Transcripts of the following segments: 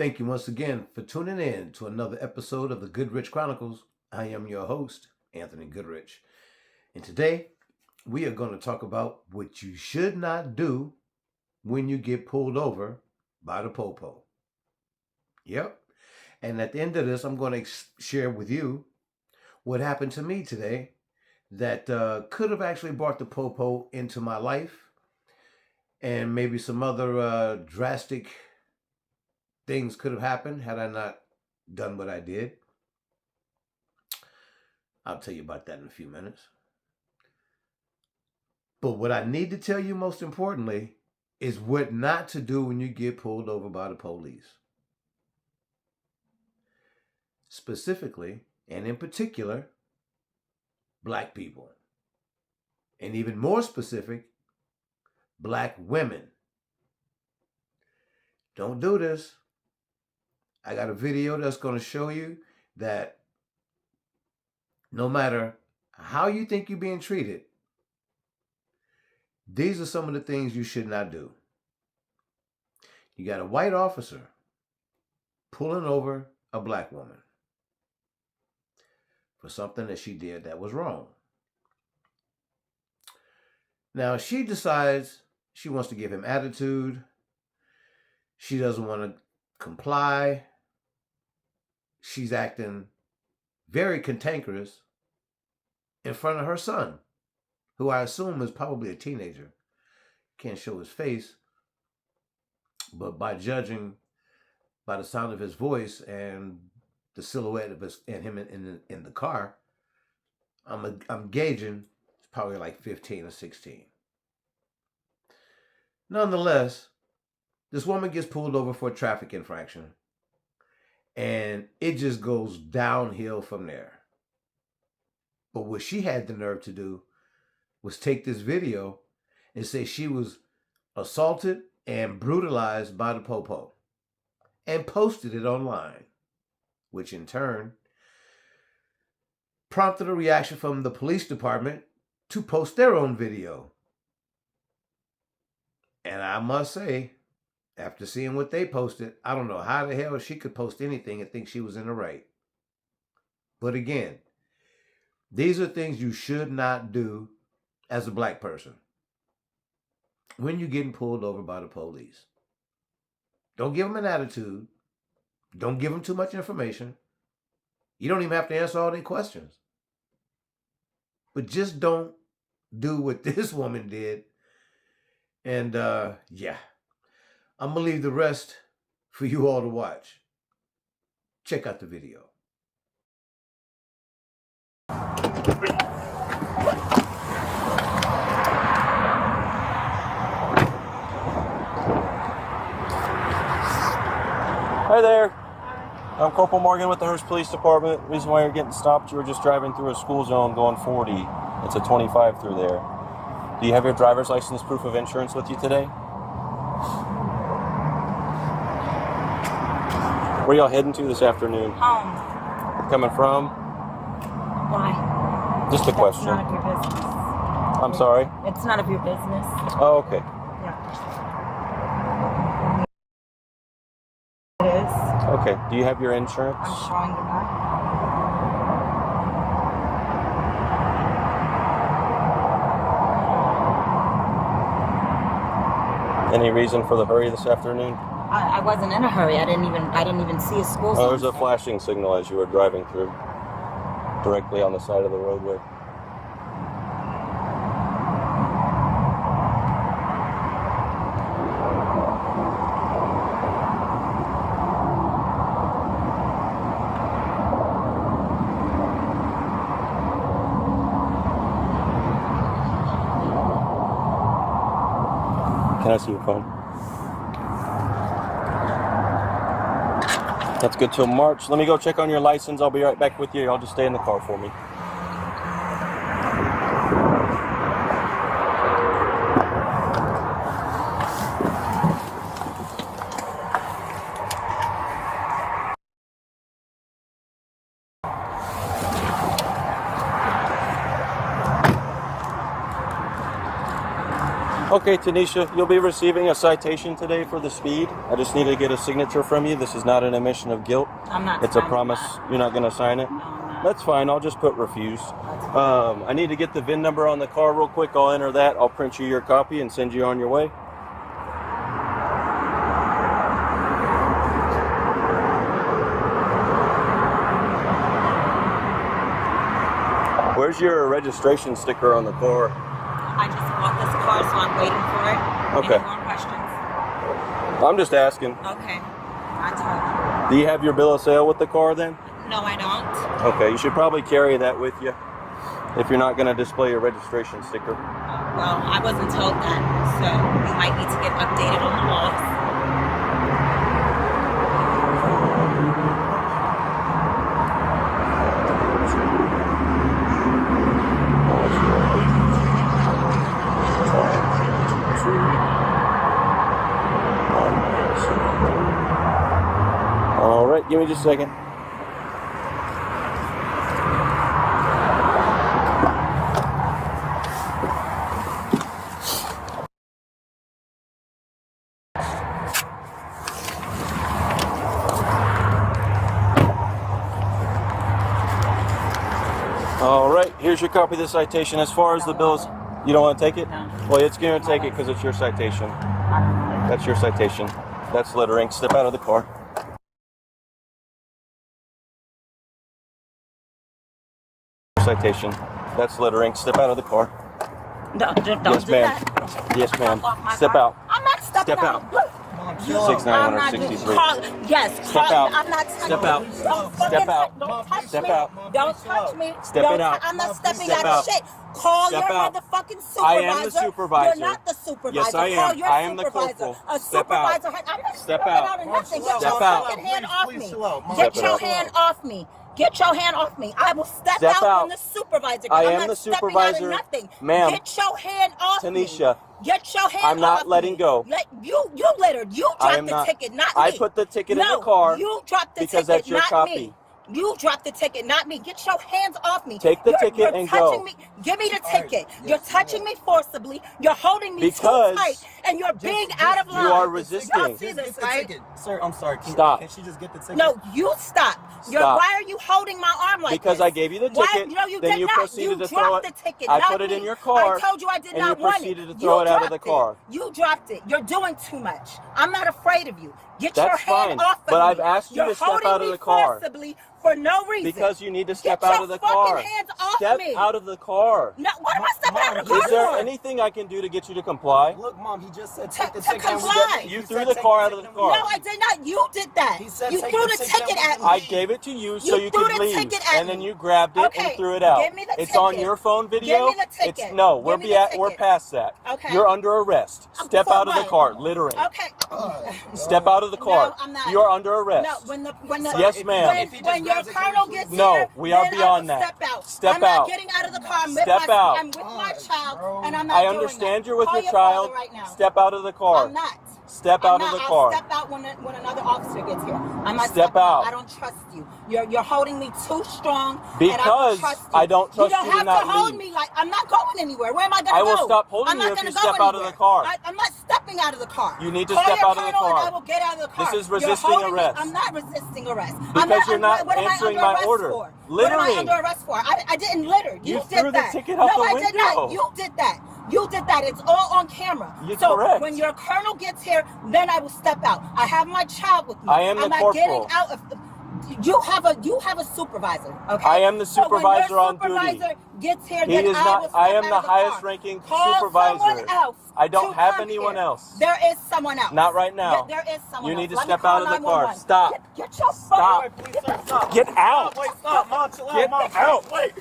Thank you once again for tuning in to another episode of the Goodrich Chronicles. I am your host, Anthony Goodrich. And today, we are going to talk about what you should not do when you get pulled over by the popo. Yep. And at the end of this, I'm going to share with you what happened to me today that could have actually brought the popo into my life, and maybe some other drastic things could have happened had I not done what I did. I'll tell you about that in a few minutes. But what I need to tell you most importantly is what not to do when you get pulled over by the police. Specifically, and in particular, black people. And even more specific, black women. Don't do this. I got a video that's going to show you that no matter how you think you're being treated, these are some of the things you should not do. You got a white officer pulling over a black woman for something that she did that was wrong. Now, she decides she wants to give him attitude. She doesn't want to comply. She's acting very cantankerous in front of her son, who I assume is probably a teenager. Can't show his face, but by judging by the sound of his voice and the silhouette of him in the car, I'm gauging it's probably like 15 or 16. Nonetheless, this woman gets pulled over for a traffic infraction, and it just goes downhill from there. But what she had the nerve to do was take this video and say she was assaulted and brutalized by the popo and posted it online, which in turn prompted a reaction from the police department to post their own video. And I must say, after seeing what they posted, I don't know how the hell she could post anything and think she was in the right. But again, these are things you should not do as a black person when you're getting pulled over by the police. Don't give them an attitude. Don't give them too much information. You don't even have to answer all their questions. But just don't do what this woman did. And yeah, I'm going to leave the rest for you all to watch. Check out the video. Hi there. I'm Corporal Morgan with the Hearst Police Department. Reason why you're getting stopped, you were just driving through a school zone going 40. It's a 25 through there. Do you have your driver's license proof of insurance with you today? Where y'all heading to this afternoon? Home. Coming from? Why? Just a question. It's none of your business. I'm sorry? It's none of your business. Oh, okay. Yeah. It is. Okay. Do you have your insurance? I'm showing you that. Any reason for the hurry this afternoon? I wasn't in a hurry. I didn't even see a school zone. Oh, there's a flashing signal as you were driving through, directly on the side of the roadway. Can I see your phone? That's good till March. Let me go check on your license. I'll be right back with you. I'll just stay in the car for me. Okay, Tanisha, you'll be receiving a citation today for the speed. I just need to get a signature from you. This is not an admission of guilt. I'm not. It's a promise. You're not going to sign it? No, I'm not. That's fine. I'll just put refuse. I need to get the VIN number on the car real quick. I'll enter that. I'll print you your copy and send you on your way. Where's your registration sticker on the car? I just bought this car, so I'm waiting for it. Okay. Any more questions? I'm just asking. Okay. I told Do you have your bill of sale with the car then? you. No, I don't. Okay, you should probably carry that with you if you're not going to display your registration sticker. Well, I wasn't told that, so you might need to get updated on the laws. All right, give me just a second. All right, here's your copy of the citation. As far as the bills, you don't want to take it? No. Well, it's going to take it because it's your citation. That's your citation. That's littering. Step out of the car. Citation. That's littering. Step out of the car. Don't Yes, do ma'am. that. Yes, ma'am. Off my Step car. out. I'm not stepping Step out. I'm not 6963. Yes. Step out. I'm not touching Step out. you. Don't Step fucking out. Don't touch Step me. out. Don't touch me. Step Don't it out. I'm not stepping Step out out. of shit. Call Step your out. motherfucking supervisor. I am the supervisor. You're not the supervisor. Yes, I am. Call your I am the supervisor. corporal. A Step out. supervisor. I'm not Step stepping out. out of nothing. Get Step your out. fucking hand off me. Step Get it your out. hand off me. Get your hand off me. I will step Step out out. when the supervisor. I I'm am not the stepping supervisor. out of nothing. Ma'am. Get your hand off me. Tanisha. Get your hand I'm not off letting me. go. You littered. You I dropped am the not. ticket, not me. I put the ticket in No, the car you dropped the because ticket, that's your not copy. me. You dropped the ticket, not me. Get your hands off me. Take the ticket you're and touching go. Me. Give me the ticket. You're touching me forcibly. You're holding me Because too tight, and you're being out of line. you are Y'all resisting. see this, right? Sir, I'm sorry. Stop. Can she just get the ticket? No, you stop. Stop. Why are you holding my arm like Because this? I gave you the Why? ticket, No, you then did you not. proceeded You to throw dropped it. the ticket. I not put it me. in your car, I told you I did and not you want it. proceeded to throw it out of the car. You dropped it. You're doing too much. I'm not afraid of you. Get That's your hand fine, off of but me. I've asked you You're to step holding out of me the car. forcibly for no reason. Because you need to step Get out your of the fucking car. hands off Step me. out of the car. No, what am I stepping out of the car Is there for? anything I can do to get you to comply? Look, Mom, he just said To- take the to ticket. and we comply. get- You he threw said the take car out of the and car. we- No, I did not. You did that. He said You take threw the the ticket ticket and at we- I me. gave it to you so You you threw could the leave, ticket at and then me. you grabbed it Okay, and threw it out. give me the It's on ticket. your phone video. Give me the ticket. It's no, Give we're me the we're ticket. past that. Okay. You're under arrest. Step For out of the what? car, littering. Okay. Step out of the car. No, I'm not. You're under arrest. No, when the Yes, ma'am. When your colonel gets No, here, we are then beyond I will that. Step out. Step I'm out. not getting out of the car. Step out. I'm with my child, and I'm not I doing understand that. you're with Call your father child. right now. Step out of the car. I'm not. Step I'm out not. of the I'll car. step out when another officer gets here. I'm not Step stepping out. I don't trust you. You're holding me too strong. and I Because don't trust you. I don't trust you. you don't to have not to hold leave. me like I'm not going anywhere. Where am I going to I go? will stop holding I'm you not if gonna you go step out of the anywhere. car. I'm not stepping out of the car. You need to Call step your out of the colonel and car. I will get out of the car. This is You're resisting holding me- arrest. I'm not resisting arrest. Because you're not what am I answering under my arrest order. For? Littering. What am I under arrest for? I didn't litter. You did threw the that. ticket out no, the I did not. window. You did that. You did that. It's all on camera. You're so correct. when your colonel gets here, then I will step out. I have my child with me. I am the I'm not corporal. getting out of the. You have a supervisor, okay? I am the supervisor so when on your duty. supervisor gets here, He then is I not- will I step am out the of the car. highest ranking Call supervisor. someone else I don't to have come anyone here. else. There is someone else. Not right now. There is someone You else. need to Let me step call out of the car. 911. Stop. Get your Stop. phone. Please, sir, stop. Get out. Wait, stop. Mom, chill out. Get Mom, out. Wait,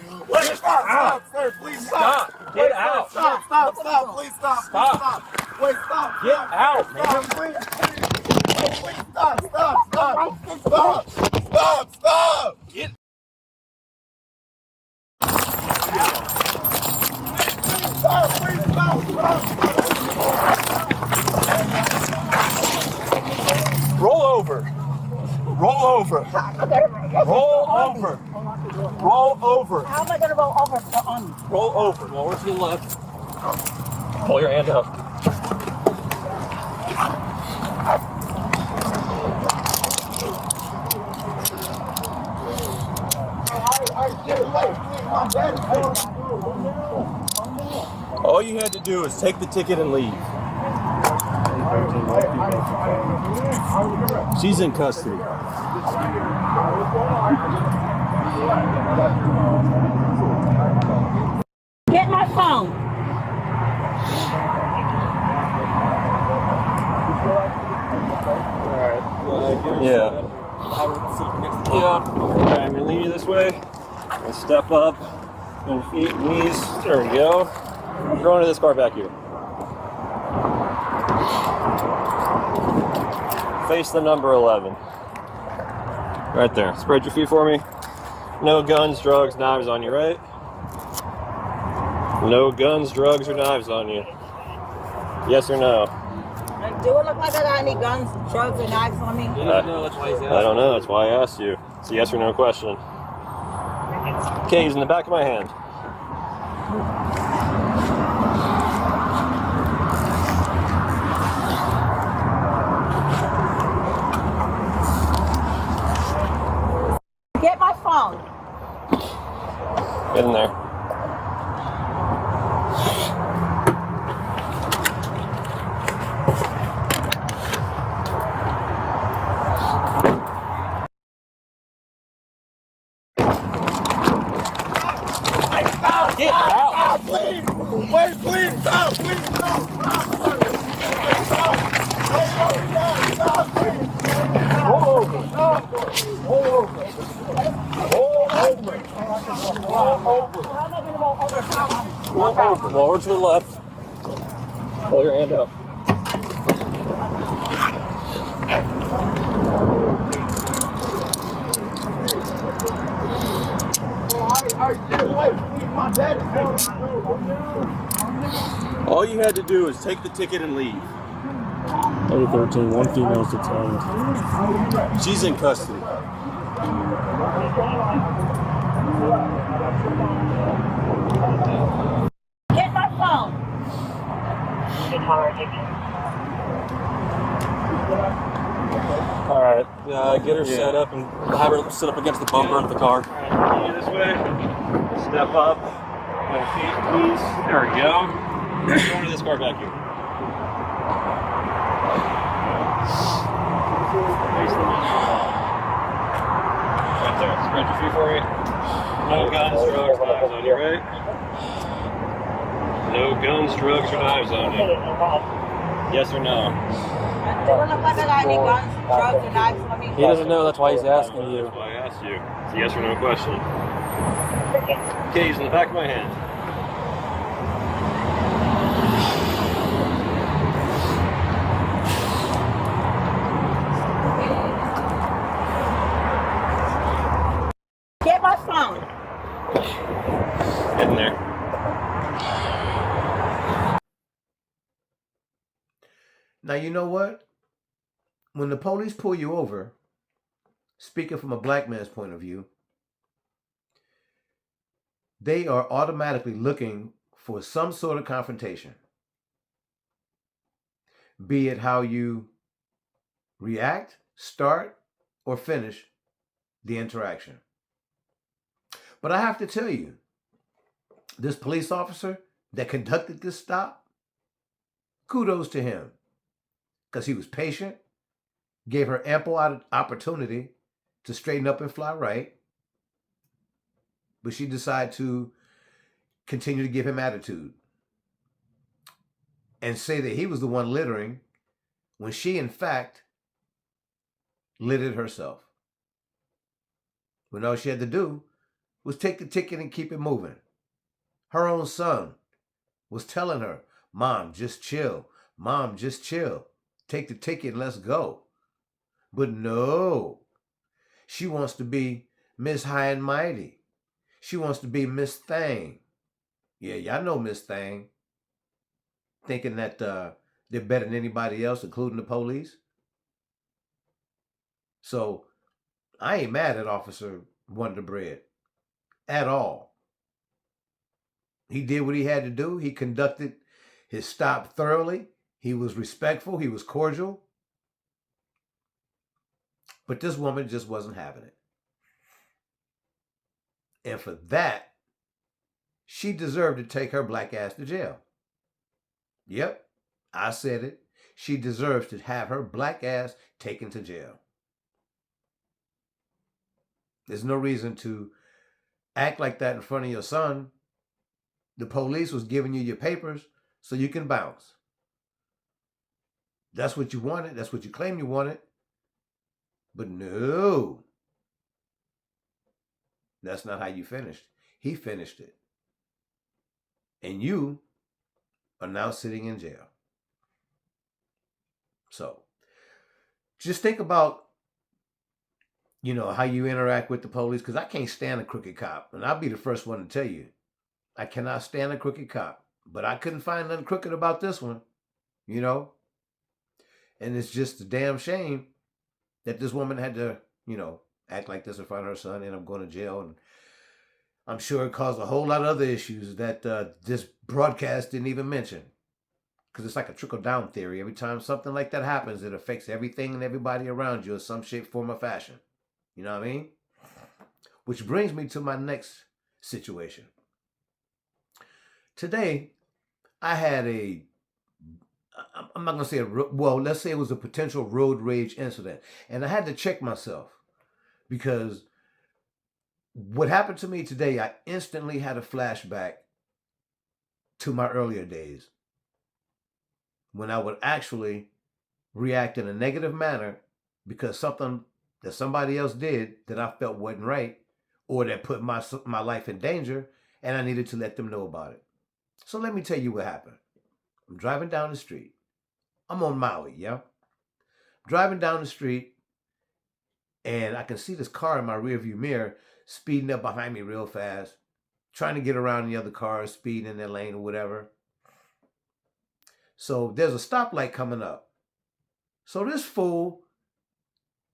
stop, sir. Please stop. Stop. Get out. Stop, please stop. Stop. Please stop. Wait, stop. Get out, man. Stop, please stop. Get Roll over. Roll over. Roll over. Roll over. How am I going to roll over on me? Roll over. Lower to the left. Pull your hand up. All you had to do is take the ticket and leave. She's in custody. Get my phone. Yeah. Okay, I'm gonna lead you this way. And step up. And feet, knees. There we go. Throw into this car back here. Face the number 11. Right there. Spread your feet for me. No guns, drugs, knives on you, right? No guns, drugs, or knives on you. Yes or no? Do it look like I got any guns, drugs, or knives on me? I don't know. That's why I asked you. It's a yes or no question. Okay, he's in the back of my hand. Get my phone. Get in there. Get out! Please! Wait, please stop! Please stop! Stop! Please! Hold over! Hold over! Lower to the left. Pull your hand up. All you had to do is take the ticket and leave. 13, one female is detained. She's in custody. Get my phone. All right, get her set up and have her sit up against the bumper of the car. All right, this way. Step up. Feet, knees. There we go. Go into this car back here. Right there. Spread your feet for me. No guns, drugs, knives on you, right? No guns, drugs, or knives on you. Yes or no? Do it look like I got any guns, drugs, or knives on me? He doesn't know, that's why he's asking you. That's why I asked you. It's a yes or no question. Okay, he's in the back of my hand. Get my phone. Get in there. Now, you know what? When the police pull you over, speaking from a black man's point of view, they are automatically looking for some sort of confrontation. Be it how you react, start, or finish the interaction. But I have to tell you, this police officer that conducted this stop, kudos to him, because he was patient, gave her ample opportunity to straighten up and fly right, but she decided to continue to give him attitude and say that he was the one littering when she, in fact, littered herself. When all she had to do was take the ticket and keep it moving. Her own son was telling her, "Mom, just chill. Mom, just chill. Take the ticket and let's go." But no, she wants to be Miss High and Mighty. She wants to be Miss Thing. Yeah, y'all know Miss Thing. Thinking that they're better than anybody else, including the police. So I ain't mad at Officer Wonder Bread at all. He did what he had to do. He conducted his stop thoroughly. He was respectful. He was cordial. But this woman just wasn't having it. And for that, she deserved to take her black ass to jail. Yep, I said it. She deserves to have her black ass taken to jail. There's no reason to act like that in front of your son. The police was giving you your papers so you can bounce. That's what you wanted. That's what you claimed you wanted. But no. That's not how you finished. He finished it. And you are now sitting in jail. So, just think about, how you interact with the police, because I can't stand a crooked cop. And I'll be the first one to tell you, I cannot stand a crooked cop. But I couldn't find nothing crooked about this one, And it's just a damn shame that this woman had to, act like this in front of her son, and I'm going to jail. And I'm sure it caused a whole lot of other issues that this broadcast didn't even mention. Because it's like a trickle-down theory. Every time something like that happens, it affects everything and everybody around you in some shape, form, or fashion. You know what I mean? Which brings me to my next situation. Today, I had I'm not going to say let's say it was a potential road rage incident. And I had to check myself. Because what happened to me today, I instantly had a flashback to my earlier days, when I would actually react in a negative manner because something that somebody else did that I felt wasn't right, or that put my life in danger, and I needed to let them know about it. So let me tell you what happened. I'm driving down the street. I'm on Maui, yeah? Driving down the street, and I can see this car in my rearview mirror speeding up behind me real fast, trying to get around the other cars, speeding in their lane or whatever. So there's a stoplight coming up. So this fool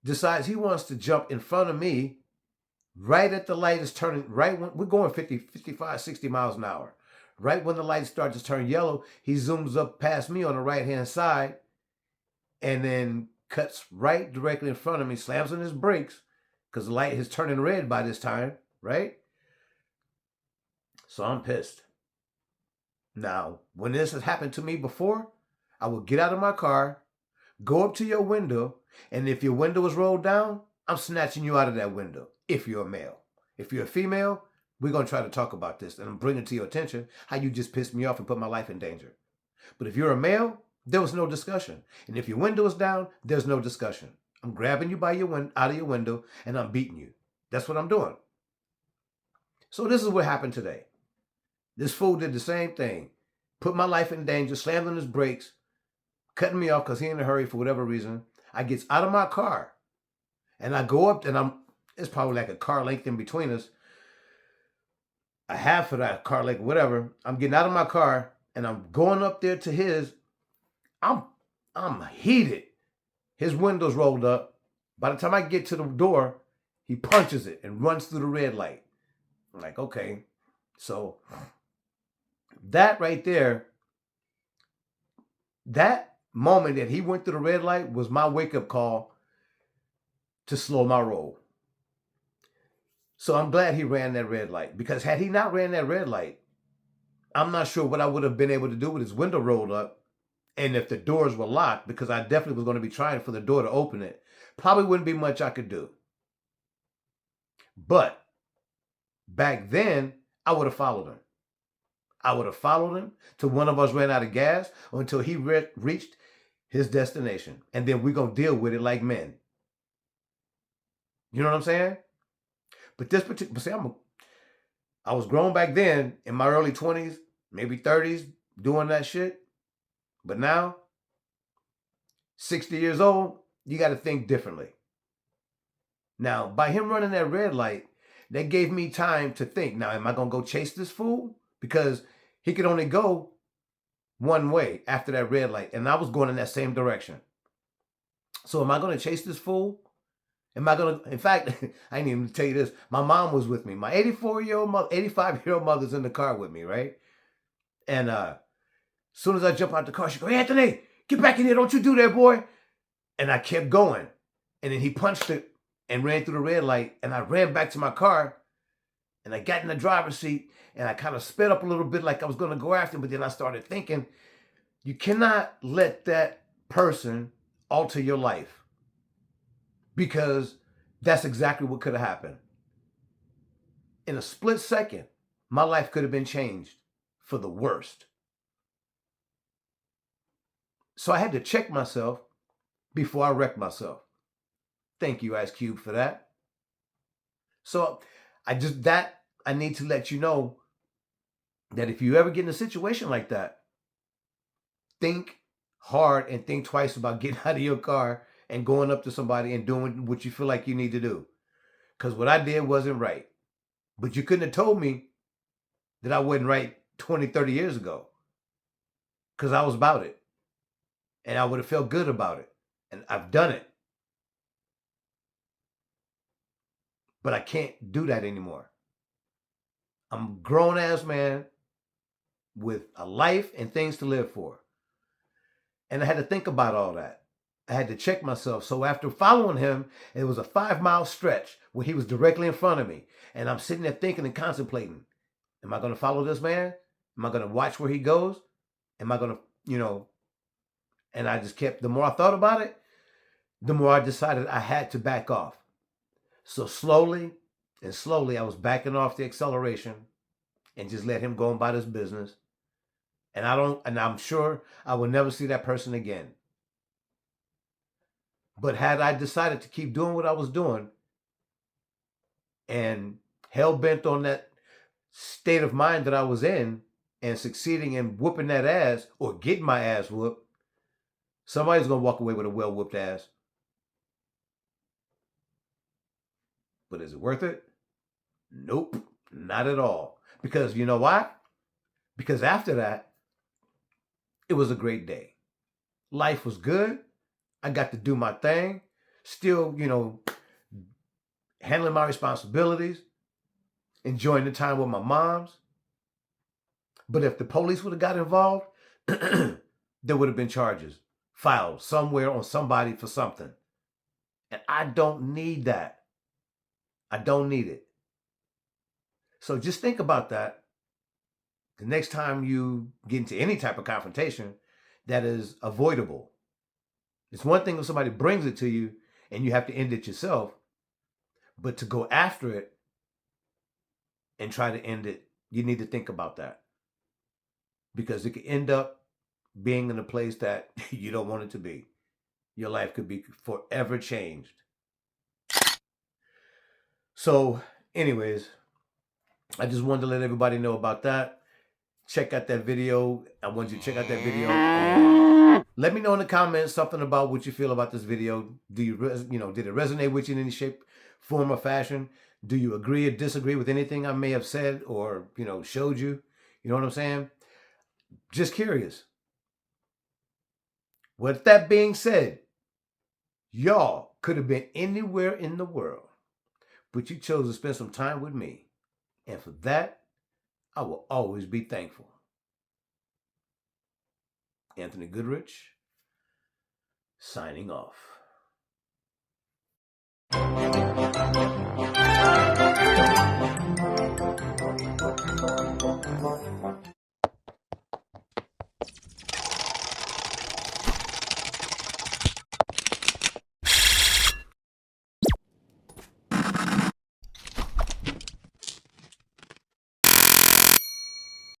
decides he wants to jump in front of me right at the light is turning, right when we're going 50, 55, 60 miles an hour. Right when the light starts to turn yellow, he zooms up past me on the right-hand side and then cuts right directly in front of me, slams on his brakes because the light is turning red by this time, right? So I'm pissed. Now, when this has happened to me before, I will get out of my car, go up to your window, and if your window is rolled down, I'm snatching you out of that window, if you're a male. If you're a female, we're going to try to talk about this, and I'm bringing to your attention how you just pissed me off and put my life in danger. But if you're a male, there was no discussion. And if your window is down, there's no discussion. I'm grabbing you by out of your window, and I'm beating you. That's what I'm doing. So this is what happened today. This fool did the same thing. Put my life in danger, slammed on his brakes, cutting me off because he in a hurry for whatever reason. I gets out of my car, and I go up, and it's probably like a car length in between us. A half of that car length, whatever. I'm getting out of my car, and I'm going up there to his. I'm heated. His window's rolled up. By the time I get to the door, he punches it and runs through the red light. I'm like, okay. So that right there, that moment that he went through the red light was my wake-up call to slow my roll. So I'm glad he ran that red light, because had he not ran that red light, I'm not sure what I would have been able to do with his window rolled up. And if the doors were locked, because I definitely was going to be trying for the door to open it, probably wouldn't be much I could do. But back then, I would have followed him. I would have followed him till one of us ran out of gas, or until he reached his destination. And then we're going to deal with it like men. You know what I'm saying? But this particular, see, I was grown back then in my early 20s, maybe 30s, doing that shit. But now, 60 years old, you got to think differently. Now, by him running that red light, that gave me time to think. Now, am I going to go chase this fool? Because he could only go one way after that red light, and I was going in that same direction. So am I going to chase this fool? Am I going to, in fact, I didn't even tell you this. My mom was with me. My 85-year-old mother's in the car with me, right? And As soon as I jump out the car, she goes, Anthony, get back in here. Don't you do that, boy. And I kept going. And then he punched it and ran through the red light. And I ran back to my car. And I got in the driver's seat. And I kind of sped up a little bit like I was going to go after him. But then I started thinking, you cannot let that person alter your life. Because that's exactly what could have happened. In a split second, my life could have been changed for the worst. So I had to check myself before I wrecked myself. Thank you, Ice Cube, for that. So I need to let you know that if you ever get in a situation like that, think hard and think twice about getting out of your car and going up to somebody and doing what you feel like you need to do. Because what I did wasn't right. But you couldn't have told me that I wasn't right 20, 30 years ago. Because I was about it. And I would have felt good about it. And I've done it. But I can't do that anymore. I'm a grown-ass man with a life and things to live for. And I had to think about all that. I had to check myself. So after following him, it was a 5-mile stretch where he was directly in front of me. And I'm sitting there thinking and contemplating. Am I going to follow this man? Am I going to watch where he goes? Am I going to, and I just kept, the more I thought about it, the more I decided I had to back off. So slowly I was backing off the acceleration and just let him go about his business. And I'm sure I will never see that person again. But had I decided to keep doing what I was doing and hell-bent on that state of mind that I was in and succeeding in whooping that ass or getting my ass whooped, somebody's going to walk away with a well-whooped ass. But is it worth it? Nope, not at all. Because you know why? Because after that, it was a great day. Life was good. I got to do my thing. Still, handling my responsibilities. Enjoying the time with my moms. But if the police would have got involved, there would have been charges filed somewhere on somebody for something. And I don't need that. I don't need it. So just think about that. The next time you get into any type of confrontation that is avoidable. It's one thing if somebody brings it to you and you have to end it yourself, but to go after it and try to end it, you need to think about that. Because it could end up being in a place that you don't want it to be. Your life could be forever changed. So, anyways, I just wanted to let everybody know about that. Check out that video. I want you to check out that video. And let me know in the comments something about what you feel about this video. Did it resonate with you in any shape, form, or fashion? Do you agree or disagree with anything I may have said or, showed you? You know what I'm saying? Just curious. With that being said, y'all could have been anywhere in the world, but you chose to spend some time with me. And for that, I will always be thankful. Anthony Goodrich, signing off.